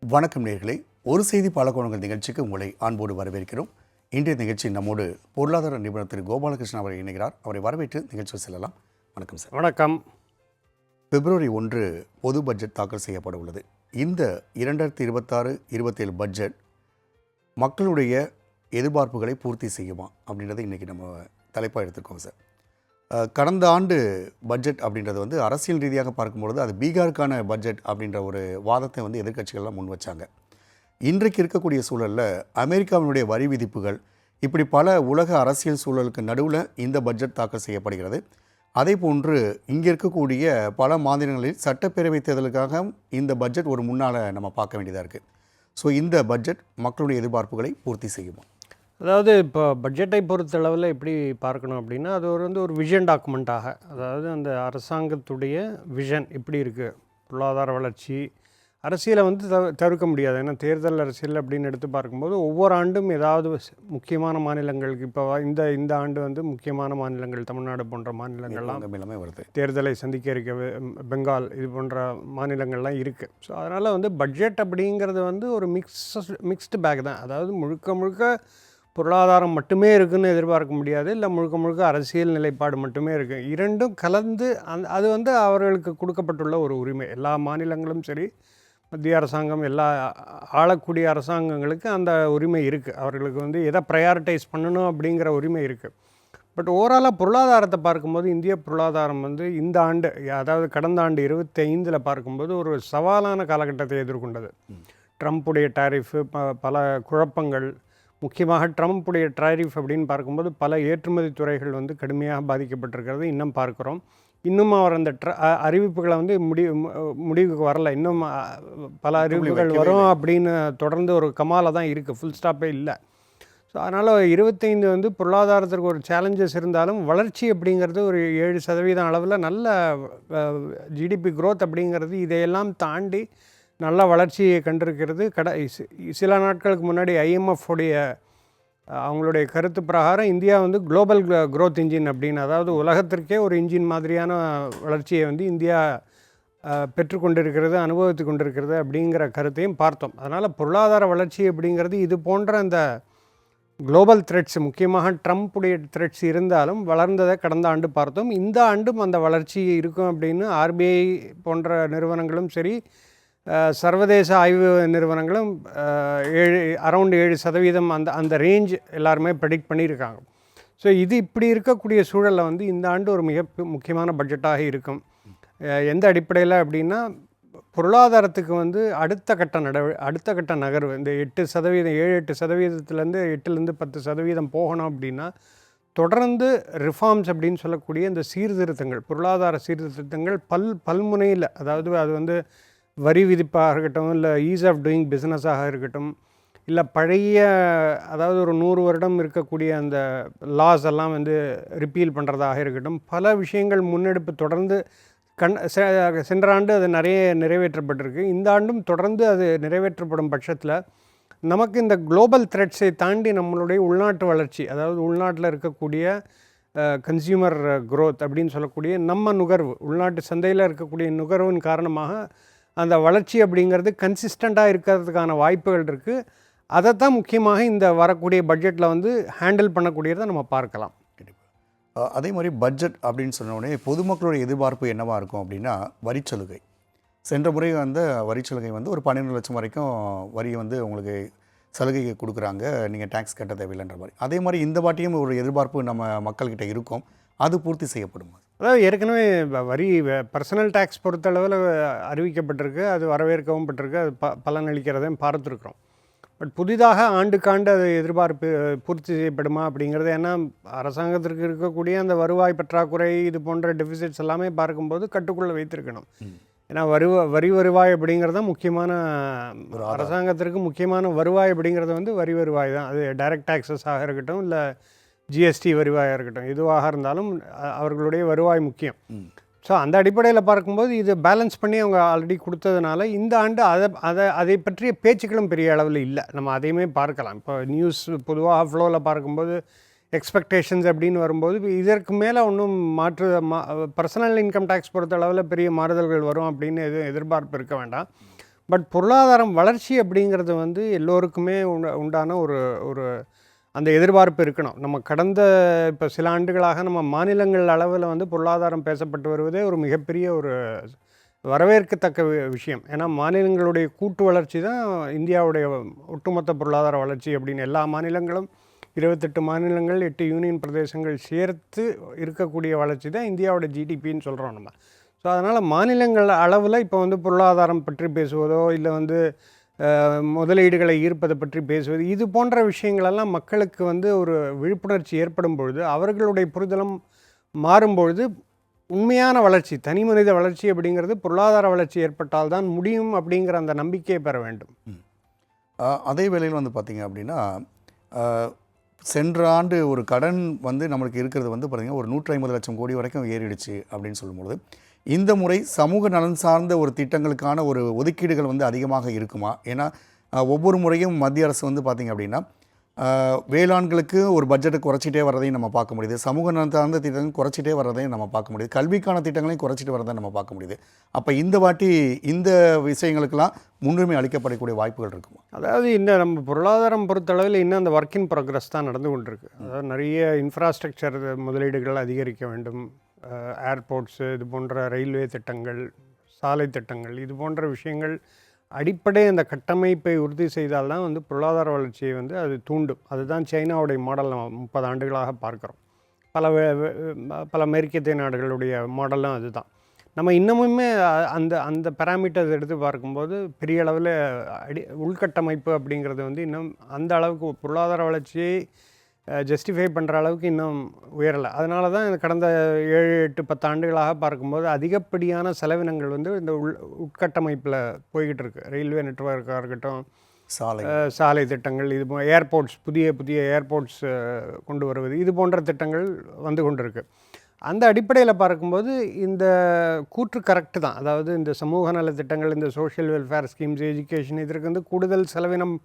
வணக்கம் நேயர்களே, ஒரு செய்தி பல கோணங்கள் நிகழ்ச்சிக்கு உங்களை அன்போடு வரவேற்கிறோம். இன்றைய நிகழ்ச்சி நம்மோடு பொருளாதார நிபுணர் திரு கோபாலகிருஷ்ணன் அவர் இணைகிறார். அவரை வரவேற்று நிகழ்ச்சி செல்லலாம். வணக்கம் சார். வணக்கம். பிப்ரவரி 1 பொது பட்ஜெட் தாக்கல் செய்யப்பட உள்ளது. இந்த 2026-27 பட்ஜெட் மக்களுடைய எதிர்பார்ப்புகளை பூர்த்தி செய்யுமா அப்படின்றத இன்றைக்கி நம்ம தலைப்பாக எடுத்துருக்கோம் சார். கடந்த ஆண்டு பட்ஜெட் அப்படின்றது வந்து அரசியல் ரீதியாக பார்க்கும்பொழுது அது பீகாருக்கான பட்ஜெட் அப்படின்ற ஒரு வாதத்தை வந்து எதிர்க்கட்சிகள்லாம் முன் வச்சாங்க. இன்றைக்கு இருக்கக்கூடிய சூழலில் அமெரிக்காவினுடைய வரி விதிப்புகள் இப்படி பல உலக அரசியல் சூழலுக்கு நடுவில் இந்த பட்ஜெட் தாக்கல் செய்யப்படுகிறது. அதே போன்று இங்கே இருக்கக்கூடிய பல மாநிலங்களில் சட்டப்பேரவை தேர்தலுக்காக இந்த பட்ஜெட் ஒரு முன்னால் நம்ம பார்க்க வேண்டியதாக இருக்குது. ஸோ இந்த பட்ஜெட் மக்களுடைய எதிர்பார்ப்புகளை பூர்த்தி செய்யுமா? அதாவது இப்போ பட்ஜெட்டை பொறுத்தளவில் எப்படி பார்க்கணும் அப்படின்னா, அது ஒரு விஷன் டாக்குமெண்ட்டாக, அதாவது அந்த அரசாங்கத்துடைய விஷன் எப்படி இருக்குது, பொருளாதார வளர்ச்சி, அரசியலை வந்து தவிர்க்க முடியாது. ஏன்னா தேர்தல் அரசியல் அப்படின்னு எடுத்து பார்க்கும்போது ஒவ்வொரு ஆண்டும் ஏதாவது முக்கியமான மாநிலங்களுக்கு இப்போ இந்த ஆண்டு வந்து முக்கியமான மாநிலங்கள் தமிழ்நாடு போன்ற மாநிலங்கள்லாம் எல்லாமே வருது, தேர்தலை சந்திக்க இருக்க. பெங்கால் இது போன்ற மாநிலங்கள்லாம் இருக்குது. ஸோ அதனால் வந்து பட்ஜெட் அப்படிங்கிறது வந்து ஒரு மிக்ஸ்டு பேக் தான். அதாவது முழுக்க பொருளாதாரம் மட்டுமே இருக்குதுன்னு எதிர்பார்க்க முடியாது, இல்லை முழுக்க அரசியல் நிலைப்பாடு மட்டுமே இருக்குது. இரண்டும் கலந்து அது வந்து அவர்களுக்கு கொடுக்கப்பட்டுள்ள ஒரு உரிமை. எல்லா மாநிலங்களும் சரி, மத்திய அரசாங்கம், எல்லா ஆளக்கூடிய அரசாங்கங்களுக்கு அந்த உரிமை இருக்குது. அவர்களுக்கு வந்து எதை ப்ரையாரிட்டைஸ் பண்ணணும் அப்படிங்கிற உரிமை இருக்குது. பட் ஓவராலாக பொருளாதாரத்தை பார்க்கும்போது இந்திய பொருளாதாரம் வந்து இந்த ஆண்டு, அதாவது கடந்த ஆண்டு 25 பார்க்கும்போது ஒரு சவாலான காலகட்டத்தை எதிர்கொண்டது. ட்ரம்ப்புடைய டாரிஃபு, பல குழப்பங்கள், முக்கியமாக ட்ரம்ப்புடைய டாரிஃப் அப்படின்னு பார்க்கும்போது பல ஏற்றுமதி துறைகள் வந்து கடுமையாக பாதிக்கப்பட்டிருக்கிறது இன்னும் பார்க்குறோம். இன்னும் அவர் அந்த அறிவிப்புகளை வந்து முடிவுக்கு வரல. இன்னும் பல அறிவிப்புகள் வரும் அப்படின்னு தொடர்ந்து ஒரு கமாலை தான் இருக்குது, ஃபுல் ஸ்டாப்பே இல்லை. ஸோ அதனால் 25 வந்து பொருளாதாரத்திற்கு ஒரு சேலஞ்சஸ் இருந்தாலும் வளர்ச்சி அப்படிங்கிறது ஒரு 7% அளவில் நல்ல ஜிடிபி க்ரோத் அப்படிங்கிறது இதையெல்லாம் தாண்டி நல்ல வளர்ச்சியை கண்டிருக்கிறது. சில நாட்களுக்கு முன்னாடி IMF உடைய அவங்களுடைய கருத்து பிரகாரம் இந்தியா வந்து குளோபல் க்ரோத் இன்ஜின் அப்படின்னு, அதாவது உலகத்திற்கே ஒரு இன்ஜின் மாதிரியான வளர்ச்சியை வந்து இந்தியா பெற்றுக்கொண்டிருக்கிறது, அனுபவித்து கொண்டிருக்கிறது அப்படிங்கிற கருத்தையும் பார்த்தோம். அதனால் பொருளாதார வளர்ச்சி அப்படிங்கிறது இது போன்ற அந்த குளோபல் த்ரெட்ஸ், முக்கியமாக ட்ரம்ப்புடைய த்ரெட்ஸ் இருந்தாலும் வளர்ந்ததை கடந்த ஆண்டு பார்த்தோம். இந்த ஆண்டும் அந்த வளர்ச்சி இருக்கும் அப்படின்னு RBI போன்ற நிறுவனங்களும் சரி, சர்வதேச ஆய்வு நிறுவனங்களும் அரௌண்ட் 7% அந்த ரேஞ்ச் எல்லாருமே ப்ரெடிக்ட் பண்ணியிருக்காங்க. ஸோ இது இப்படி இருக்கக்கூடிய சூழலில் வந்து இந்த ஆண்டு ஒரு மிக முக்கியமான பட்ஜெட்டாக இருக்கும். எந்த அடிப்படையில் அப்படின்னா, பொருளாதாரத்துக்கு வந்து அடுத்த கட்ட நகர்வு, இந்த 8%, 7-8%, 8% 10% போகணும் அப்படின்னா தொடர்ந்து ரிஃபார்ம்ஸ் அப்படின்னு சொல்லக்கூடிய இந்த சீர்திருத்தங்கள், பொருளாதார சீர்திருத்தங்கள் பல்முனையில், அதாவது அது வந்து வரி விதிப்பாக இருக்கட்டும், இல்லை ஈஸ் ஆஃப் டூயிங் பிஸ்னஸாக இருக்கட்டும், இல்லை பழைய, அதாவது ஒரு 100 வருடம் இருக்கக்கூடிய அந்த லாஸ் எல்லாம் வந்து ரிப்பீல் பண்ணுறதாக இருக்கட்டும், பல விஷயங்கள் முன்னெடுப்பு தொடர்ந்து சென்ற ஆண்டு அது நிறைய நிறைவேற்றப்பட்டிருக்கு. இந்த ஆண்டும் தொடர்ந்து அது நிறைவேற்றப்படும் பட்சத்தில் நமக்கு இந்த குளோபல் த்ரெட்ஸை தாண்டி நம்மளுடைய உள்நாட்டு வளர்ச்சி, அதாவது உள்நாட்டில் இருக்கக்கூடிய கன்சியூமர் க்ரோத் அப்படின்னு சொல்லக்கூடிய நம்ம நுகர்வு, உள்நாட்டு சந்தையில் இருக்கக்கூடிய நுகர்வின் காரணமாக அந்த வளர்ச்சி அப்படிங்கிறது கன்சிஸ்டண்ட்டாக இருக்கிறதுக்கான வாய்ப்புகள் இருக்குது. அதைத்தான் முக்கியமாக இந்த வரக்கூடிய பட்ஜெட்டில் வந்து ஹேண்டில் பண்ணக்கூடியதை நம்ம பார்க்கலாம். அதே மாதிரி பட்ஜெட் அப்படின்னு சொன்னோடனே பொதுமக்களுடைய எதிர்பார்ப்பு என்னவாக இருக்கும் அப்படின்னா, வரிச்சலுகை. சென்ற முறை வந்து வரிச்சலுகை வந்து ஒரு 12 லட்சம் வரைக்கும் வரியை வந்து உங்களுக்கு சலுகை கொடுக்குறாங்க, நீங்கள் டேக்ஸ் கட்ட தேவையில்லைன்ற மாதிரி. அதே மாதிரி இந்த வாட்டியும் ஒரு எதிர்பார்ப்பு நம்ம மக்கள்கிட்ட இருக்கும், அது பூர்த்தி செய்யப்படுமா? அதாவது ஏற்கனவே வரி பர்சனல் டேக்ஸ் பொறுத்தளவில் அறிவிக்கப்பட்டிருக்கு, அது வரவேற்கவும் பட்டிருக்கு, அது பலனளிக்கிறதையும் பார்த்துருக்குறோம். பட் புதிதாக ஆண்டுக்காண்டு அது எதிர்பார்ப்பு பூர்த்தி செய்யப்படுமா அப்படிங்கிறது, ஏன்னா அரசாங்கத்திற்கு இருக்கக்கூடிய அந்த வருவாய் பற்றாக்குறை, இது போன்ற டெபிசிட்ஸ் எல்லாமே பார்க்கும்போது கட்டுக்குள்ளே வைத்திருக்கணும். ஏன்னா வரி வருவாய் அப்படிங்கிறது தான் முக்கியமான, அரசாங்கத்திற்கு முக்கியமான வருவாய் அப்படிங்கிறது வந்து வரி வருவாய் தான். அது டைரக்ட் டேக்ஸஸாக இருக்கட்டும், இல்லை ஜிஎஸ்டி வருவாயாக இருக்கட்டும், எதுவாக இருந்தாலும் அவர்களுடைய வருவாய் முக்கியம். ஸோ அந்த அடிப்படையில் பார்க்கும்போது இது பேலன்ஸ் பண்ணி அவங்க ஆல்ரெடி கொடுத்ததுனால இந்த ஆண்டு அதை பற்றிய பேச்சுக்களும் பெரிய அளவில் இல்லை. நம்ம அதையுமே பார்க்கலாம். இப்போ நியூஸ் பொதுவாக ஃப்ளோவில் பார்க்கும்போது எக்ஸ்பெக்டேஷன்ஸ் அப்படின்னு வரும்போது இதற்கு மேலே ஒன்றும் பர்சனல் இன்கம் டேக்ஸ் பொறுத்த அளவில் பெரிய மாறுதல்கள் வரும் அப்படின்னு எதுவும் எதிர்பார்ப்பு இருக்க வேண்டாம். பட் பொருளாதாரம் வளர்ச்சி அப்படிங்கிறது வந்து எல்லோருக்குமே உண்டான ஒரு ஒரு அந்த எதிர்பார்ப்பு இருக்கணும். நம்ம கடந்த இப்போ சில ஆண்டுகளாக நம்ம மாநிலங்கள் அளவில் வந்து பொருளாதாரம் பேசப்பட்டு வருவதே ஒரு மிகப்பெரிய ஒரு வரவேற்கத்தக்க விஷயம். ஏன்னா மாநிலங்களுடைய கூட்டு வளர்ச்சி தான் இந்தியாவுடைய ஒட்டுமொத்த பொருளாதார வளர்ச்சி அப்படின்னு. எல்லா மாநிலங்களும் 28 மாநிலங்கள் 8 யூனியன் பிரதேசங்கள் சேர்த்து இருக்கக்கூடிய வளர்ச்சி தான் இந்தியாவோட ஜிடிபின்னு சொல்கிறோம் நம்ம. ஸோ அதனால் மாநிலங்கள் அளவில் இப்போ வந்து பொருளாதாரம் பற்றி பேசுவதோ இல்லை வந்து முதலீடுகளை ஈர்ப்பதை பற்றி பேசுவது, இது போன்ற விஷயங்களெல்லாம் மக்களுக்கு வந்து ஒரு விழிப்புணர்ச்சி ஏற்படும் பொழுது, அவர்களுடைய புரிதலும் மாறும்பொழுது உண்மையான வளர்ச்சி, தனி மனித வளர்ச்சி அப்படிங்கிறது பொருளாதார வளர்ச்சி ஏற்பட்டால் தான் முடியும் அப்படிங்கிற அந்த நம்பிக்கையை பெற வேண்டும். அதே வேளையில் வந்து பார்த்திங்க அப்படின்னா, சென்ற ஆண்டு ஒரு கடன் வந்து நம்மளுக்கு இருக்கிறது வந்து பார்த்திங்கன்னா ஒரு 150 லட்சம் கோடி வரைக்கும் ஏறிடுச்சு அப்படின்னு சொல்லும்பொழுது, இந்த முறை சமூக நலன் சார்ந்த ஒரு திட்டங்களுக்கான ஒரு ஒதுக்கீடுகள் வந்து அதிகமாக இருக்குமா? ஏன்னா ஒவ்வொரு முறையும் மத்திய அரசு வந்து பார்த்திங்க அப்படின்னா வேளாண்களுக்கு ஒரு பட்ஜெட்டை குறைச்சிட்டே வர்றதையும் நம்ம பார்க்க முடியுது, சமூக நலன் சார்ந்த திட்டங்கள் குறைச்சிட்டே வர்றதையும் நம்ம பார்க்க முடியுது, கல்விக்கான திட்டங்களையும் குறைச்சிட்டு வரதை நம்ம பார்க்க முடியுது. அப்போ இந்த வாட்டி இந்த விஷயங்களுக்கெல்லாம் முன்னுரிமை அளிக்கப்படக்கூடிய வாய்ப்புகள் இருக்குமா? அதாவது இந்த நம்ம பொருளாதாரம் பொறுத்தளவில் இன்னும் அந்த ஒர்க் இன் ப்ரோக்ரஸ் தான் நடந்து கொண்டிருக்கு. அதாவது நிறைய இன்ஃப்ராஸ்ட்ரக்சர் முதலீடுகள் அதிகரிக்க வேண்டும். ஏர்போர்ட்ஸு, இது போன்ற ரயில்வே திட்டங்கள், சாலை திட்டங்கள், இது போன்ற விஷயங்கள் அடிப்படை அந்த கட்டமைப்பை உறுதி செய்தால்தான் வந்து பொருளாதார வளர்ச்சியை வந்து அது தூண்டும். அதுதான் சைனாவுடைய மாடல் நம்ம 30 ஆண்டுகளாக பார்க்குறோம். பல மேற்கத்திய நாடுகளுடைய மாடலும் அதுதான். நம்ம இன்னமுமே அந்த அந்த பேராமீட்டர்ஸ் எடுத்து பார்க்கும்போது பெரிய அளவில் உள்கட்டமைப்பு அப்படிங்கிறது வந்து இன்னும் அந்த அளவுக்கு பொருளாதார வளர்ச்சியை ஜஸ்டிஃபை பண்ணுற அளவுக்கு இன்னும் உயரலை. அதனால தான் கடந்த 7, 8, 10 ஆண்டுகளாக பார்க்கும்போது அதிகப்படியான செலவினங்கள் வந்து இந்த உட்கட்டமைப்பில் போய்கிட்டு இருக்கு. ரயில்வே நெட்வொர்க்காக இருக்கட்டும், சாலை திட்டங்கள், இது ஏர்போர்ட்ஸ், புதிய ஏர்போர்ட்ஸ் கொண்டு வருவது, இது போன்ற திட்டங்கள் வந்து கொண்டிருக்கு. அந்த அடிப்படையில் பார்க்கும்போது இந்த கூற்று கரெக்டு தான். அதாவது இந்த சமூக நல திட்டங்கள், இந்த சோஷியல் வெல்ஃபேர் ஸ்கீம்ஸ், எஜுகேஷன், இதற்கு வந்து கூடுதல் செலவினம்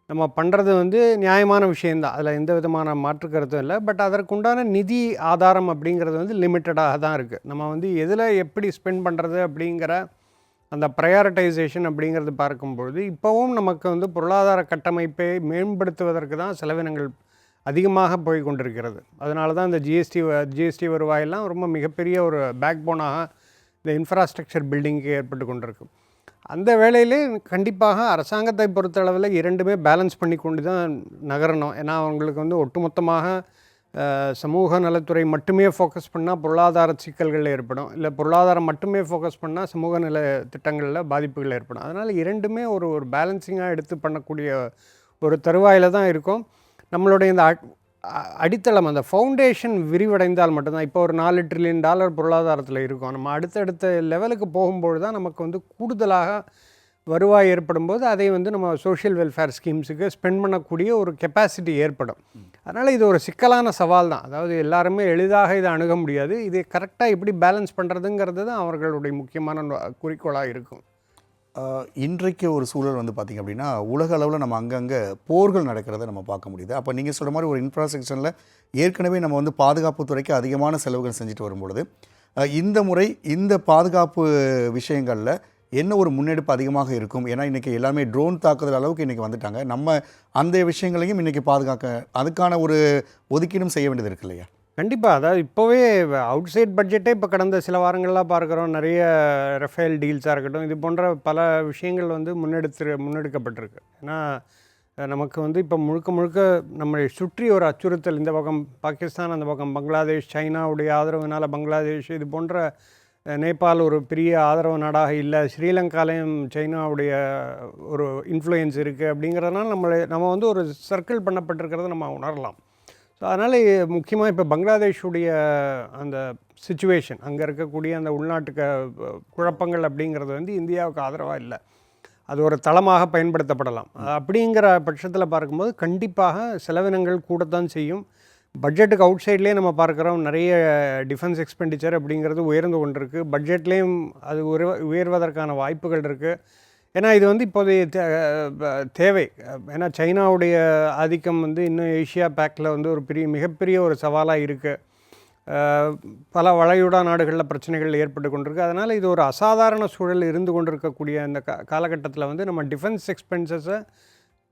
நம்ம பண்ணுறது வந்து நியாயமான விஷயந்தான். அதில் எந்த விதமான மாற்று கருத்தும் இல்லை. பட் அதற்குண்டான நிதி ஆதாரம் அப்படிங்கிறது வந்து லிமிட்டடாக தான் இருக்குது. நம்ம வந்து எதில் எப்படி ஸ்பெண்ட் பண்ணுறது அப்படிங்கிற அந்த ப்ரையாரிட்டைசேஷன் அப்படிங்கிறது பார்க்கும்பொழுது இப்போவும் நமக்கு வந்து பொருளாதார கட்டமைப்பை மேம்படுத்துவதற்கு தான் செலவினங்கள் அதிகமாக போய் கொண்டிருக்கிறது. அதனால தான் இந்த ஜிஎஸ்டி வருவாயெல்லாம் ரொம்ப மிகப்பெரிய ஒரு பேக் போனாக இந்த இன்ஃப்ராஸ்ட்ரக்சர் பில்டிங்க்கு ஏற்பட்டு கொண்டிருக்கு. அந்த வேளையிலே கண்டிப்பாக அரசாங்கத்தை பொறுத்தளவில் இரண்டுமே பேலன்ஸ் பண்ணி கொண்டு தான் நகரணும். ஏன்னா அவங்களுக்கு வந்து ஒட்டுமொத்தமாக சமூக நலத்துறை மட்டுமே ஃபோக்கஸ் பண்ணால் பொருளாதார சிக்கல்கள் ஏற்படும், இல்லை பொருளாதாரம் மட்டுமே ஃபோக்கஸ் பண்ணால் சமூக நல திட்டங்களில் பாதிப்புகள் ஏற்படும். அதனால் இரண்டுமே ஒரு பேலன்சிங்காக எடுத்து பண்ணக்கூடிய ஒரு தருவாயில் தான் இருக்கும். நம்மளுடைய இந்த அடித்தளம், அந்த ஃபவுண்டேஷன் விரிவடைந்தால் மட்டும்தான். இப்போ ஒரு $4 ட்ரில்லியன் பொருளாதாரத்தில் இருக்கும். நம்ம அடுத்தடுத்த லெவலுக்கு போகும்போது தான் நமக்கு வந்து கூடுதலாக வருவாய் ஏற்படும் போது அதை வந்து நம்ம சோஷியல் வெல்ஃபேர் ஸ்கீம்ஸுக்கு ஸ்பெண்ட் பண்ணக்கூடிய ஒரு கெப்பாசிட்டி ஏற்படும். அதனால் இது ஒரு சிக்கலான சவால் தான். அதாவது எல்லாருமே எளிதாக இதை அணுக முடியாது. இதை கரெக்டாக எப்படி பேலன்ஸ் பண்ணுறதுங்கிறது தான் அவர்களுடைய முக்கியமான குறிக்கோளாக இருக்கும். இன்றைக்கு ஒரு சூழல் வந்து பார்த்திங்க அப்படின்னா உலக அளவில் நம்ம அங்கங்கே போர்கள் நடக்கிறத நம்ம பார்க்க முடியுது. அப்போ நீங்கள் சொல்கிற மாதிரி ஒரு இன்ஃப்ராஸ்ட்ரக்சரில் ஏற்கனவே நம்ம வந்து பாதுகாப்பு துறைக்கு அதிகமான செலவுகள் செஞ்சுட்டு வரும்பொழுது இந்த முறை இந்த பாதுகாப்பு விஷயங்களில் என்ன ஒரு முன்னெடுப்பு அதிகமாக இருக்கும்? ஏன்னா இன்றைக்கி எல்லாமே ட்ரோன் தாக்குதல் அளவுக்கு இன்றைக்கி வந்துட்டாங்க. நம்ம அந்த விஷயங்களையும் இன்றைக்கி பாதுகாக்க அதுக்கான ஒரு ஒதுக்கீடும் செய்ய வேண்டியது இருக்கு இல்லையா? கண்டிப்பாக. அதாவது இப்போவே அவுட் சைட் பட்ஜெட்டே இப்போ கடந்த சில வாரங்களாக பார்க்குறோம். நிறைய ரஃபேல் டீல்ஸாக இருக்கட்டும், இது போன்ற பல விஷயங்கள் வந்து முன்னெடுக்கப்பட்டிருக்கு. ஏன்னா நமக்கு வந்து இப்போ முழுக்க நம்மளை சுற்றி ஒரு அச்சுறுத்தல், இந்த பக்கம் பாகிஸ்தான், அந்த பக்கம் பங்களாதேஷ், சைனாவுடைய ஆதரவுனால் பங்களாதேஷ், இது போன்ற நேபாள் ஒரு பெரிய ஆதரவு நாடாக இல்லை, ஸ்ரீலங்காலையும் சைனாவுடைய ஒரு இன்ஃப்ளூயன்ஸ் இருக்குது. அப்படிங்கிறதுனால நம்ம வந்து ஒரு சர்க்கிள் பண்ணப்பட்டிருக்கிறத நம்ம உணரலாம். ஸோ அதனால் முக்கியமாக இப்போ பங்களாதேஷுடைய அந்த சிச்சுவேஷன், அங்கே இருக்கக்கூடிய அந்த உள்நாட்டு குழப்பங்கள் அப்படிங்கிறது வந்து இந்தியாவுக்கு ஆதரவாக இல்லை. அது ஒரு தளமாக பயன்படுத்தப்படலாம். அப்படிங்கிற பட்சத்தில் பார்க்கும்போது கண்டிப்பாக செலவினங்கள் கூடத்தான் செய்யும். பட்ஜெட்டுக்கு அவுட் சைட்லேயே நம்ம பார்க்குறோம், நிறைய டிஃபென்ஸ் எக்ஸ்பெண்டிச்சர் அப்படிங்கிறது உயர்ந்து கொண்டிருக்கு. பட்ஜெட்லேயும் அது உயர்வதற்கான வாய்ப்புகள் இருக்குது. ஏன்னா இது வந்து இப்போதைய தேவை. ஏன்னா சைனாவுடைய ஆதிக்கம் வந்து இன்னும் ஏஷியா பேக்கில் வந்து ஒரு மிகப்பெரிய ஒரு சவாலாக இருக்குது. பல வளைகுடா நாடுகளில் பிரச்சனைகள் ஏற்பட்டு கொண்டிருக்கு. அதனால் இது ஒரு அசாதாரண சூழல் இருந்து கொண்டிருக்கக்கூடிய இந்த காலகட்டத்தில் வந்து நம்ம டிஃபென்ஸ் எக்ஸ்பென்சஸை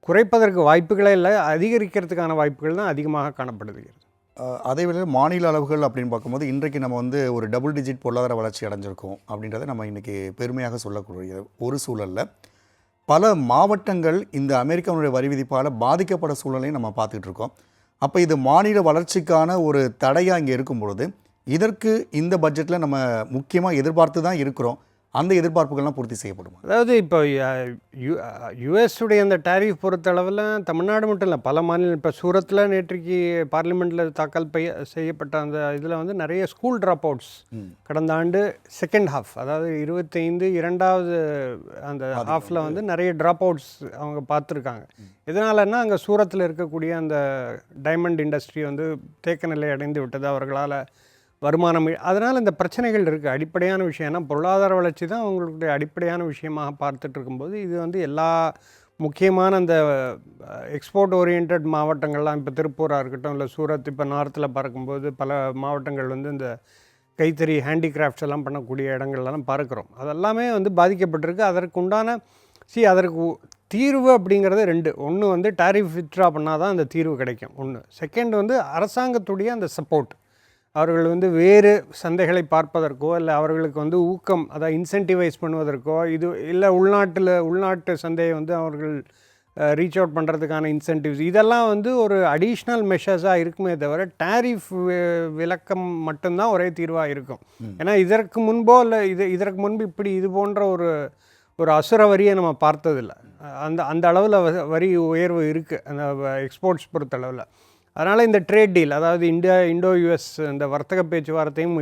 குறைப்பதற்கு வாய்ப்புகளே இல்லை, அதிகரிக்கிறதுக்கான வாய்ப்புகள் தான் அதிகமாக காணப்படுகிறது. அதே வேளையில் மாநில அளவுகள் அப்படின்னு பார்க்கும்போது இன்றைக்கு நம்ம வந்து ஒரு டபுள் டிஜிட் பொருளாதார வளர்ச்சி அடைஞ்சிருக்கோம் அப்படின்றத நம்ம இன்றைக்கி பெருமையாக சொல்லக்கூடிய ஒரு சூழலில் பல மாவட்டங்கள் இந்த அமெரிக்காவுடைய வரி விதிப்பால் பாதிக்கப்பட சூழலையும் நம்ம பார்த்துட்டு இருக்கோம். அப்போ இது மாநில வளர்ச்சிக்கான ஒரு தடையாக இங்கே இருக்கும் பொழுது இதற்கு இந்த பட்ஜெட்டில் நம்ம முக்கியமாக எதிர்பார்த்து தான் இருக்கிறோம். அந்த எதிர்பார்ப்புகள்லாம் பூர்த்தி செய்யப்படுமா? அதாவது இப்போ யுஎஸ்ஸுடைய அந்த டேரிஃப் பொறுத்தளவில் தமிழ்நாடு மட்டும் இல்லை, பல மாநிலம், இப்போ சூரத்தில் நேற்றைக்கு பார்லிமெண்ட்டில் தாக்கல் செய்யப்பட்ட அந்த இதில் வந்து நிறைய ஸ்கூல் ட்ராப் அவுட்ஸ் கடந்த ஆண்டு செகண்ட் ஹாஃப், அதாவது 25 2வது அந்த ஹாஃபில் வந்து நிறைய ட்ராப் அவுட்ஸ் அவங்க பார்த்துருக்காங்க. எதனாலன்னா அங்கே சூரத்தில் இருக்கக்கூடிய அந்த டைமண்ட் இண்டஸ்ட்ரி வந்து தேக்க நிலை அடைந்து விட்டது, அவர்களால் வருமானம். அதனால் இந்த பிரச்சனைகள் இருக்குது. அடிப்படையான விஷயம் ஏன்னா பொருளாதார வளர்ச்சி தான் அவங்களுடைய அடிப்படையான விஷயமாக பார்த்துட்டு இருக்கும்போது இது வந்து எல்லா முக்கியமான அந்த எக்ஸ்போர்ட் ஓரியன்ட் மாவட்டங்கள்லாம், இப்போ திருப்பூராக இருக்கட்டும் இல்லை சூரத், இப்போ நார்த்தில் பார்க்கும்போது பல மாவட்டங்கள் வந்து இந்த கைத்தறி ஹேண்டிகிராஃப்ட்ஸ் எல்லாம் பண்ணக்கூடிய இடங்கள்லாம் பார்க்குறோம். அதெல்லாமே வந்து பாதிக்கப்பட்டிருக்கு. அதற்குண்டான அதற்கு தீர்வு அப்படிங்கிறது 2. ஒன்று வந்து டேரிஃப் வித்ட்ரா பண்ணால் தான் அந்த தீர்வு கிடைக்கும். ஒன்று. செகண்ட் வந்து அரசாங்கத்துடைய அந்த சப்போர்ட், அவர்கள் வந்து வேறு சந்தைகளை பார்ப்பதற்கோ இல்லை அவர்களுக்கு வந்து ஊக்கம், அதாவது இன்சென்டிவைஸ் பண்ணுவதற்கோ, இது இல்லை உள்நாட்டு சந்தையை வந்து அவர்கள் ரீச் அவுட் பண்ணுறதுக்கான இன்சென்டிவ்ஸ், இதெல்லாம் வந்து ஒரு அடிஷ்னல் மெஷர்ஸாக இருக்குமே தவிர டேரிஃப் விலக்கம் மட்டும்தான் ஒரே தீர்வாக இருக்கும். ஏன்னா இதற்கு முன்போ இல்லை இதற்கு முன்பு இப்படி இது போன்ற ஒரு அசுர வரியை நம்ம பார்த்ததில்லை. அந்த அளவில் வரி உயர்வு இருக்குது அந்த எக்ஸ்போர்ட்ஸ் பொறுத்தளவில். அதனால் இந்த ட்ரேட் டீல், அதாவது இண்டோ யுஎஸ் இந்த வர்த்தக பேச்சுவார்த்தையும்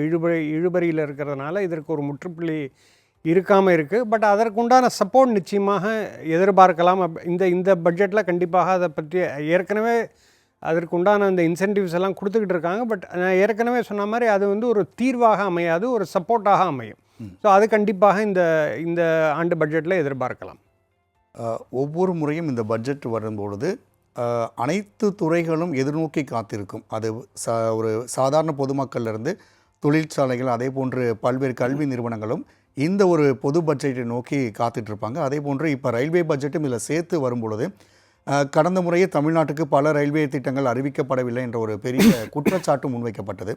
இழுபறியில் இருக்கிறதுனால இதற்கு ஒரு முற்றுப்புள்ளி இருக்காமல் இருக்குது. பட் அதற்குண்டான சப்போர்ட் நிச்சயமாக எதிர்பார்க்கலாம். இந்த பட்ஜெட்டில் கண்டிப்பாக அதை பற்றி ஏற்கனவே அதற்குண்டான அந்த இன்சென்டிவ்ஸ் எல்லாம் கொடுத்துக்கிட்டு இருக்காங்க. பட் நான் ஏற்கனவே சொன்ன மாதிரி அது வந்து ஒரு தீர்வாக அமையாது, ஒரு சப்போர்ட்டாக அமையும். ஸோ அது கண்டிப்பாக இந்த ஆண்டு பட்ஜெட்டில் எதிர்பார்க்கலாம். ஒவ்வொரு முறையும் இந்த பட்ஜெட் வரும்பொழுது அனைத்து துறைகளும் எதிர்நோக்கி காத்திருக்கும். அது ஒரு சாதாரண பொதுமக்கள்லேருந்து தொழிற்சாலைகள், அதே போன்று பல்வேறு கல்வி நிறுவனங்களும் இந்த ஒரு பொது பட்ஜெட்டை நோக்கி காத்துட்ருப்பாங்க. அதே போன்று இப்போ ரயில்வே பட்ஜெட்டும் இதில் சேர்த்து வரும்பொழுது கடந்த முறையே தமிழ்நாட்டுக்கு பல ரயில்வே திட்டங்கள் அறிவிக்கப்படவில்லை என்ற ஒரு பெரிய குற்றச்சாட்டு முன்வைக்கப்பட்டது.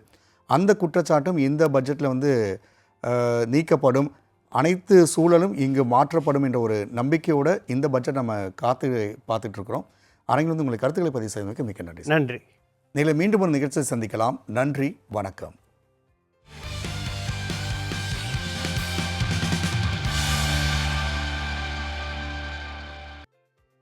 அந்த குற்றச்சாட்டும் இந்த பட்ஜெட்டில் வந்து நீக்கப்படும், அனைத்து சூழலும் இங்கு மாற்றப்படும் என்ற ஒரு நம்பிக்கையோடு இந்த பட்ஜெட் நம்ம பார்த்துட்ருக்குறோம். அரங்கில் வந்து உங்களை கருத்துக்களை பதிவு செய்வதற்கு மிக்க நன்றி. நன்றி. நீங்கள் மீண்டும் ஒரு நிகழ்ச்சியை சந்திக்கலாம். நன்றி, வணக்கம்.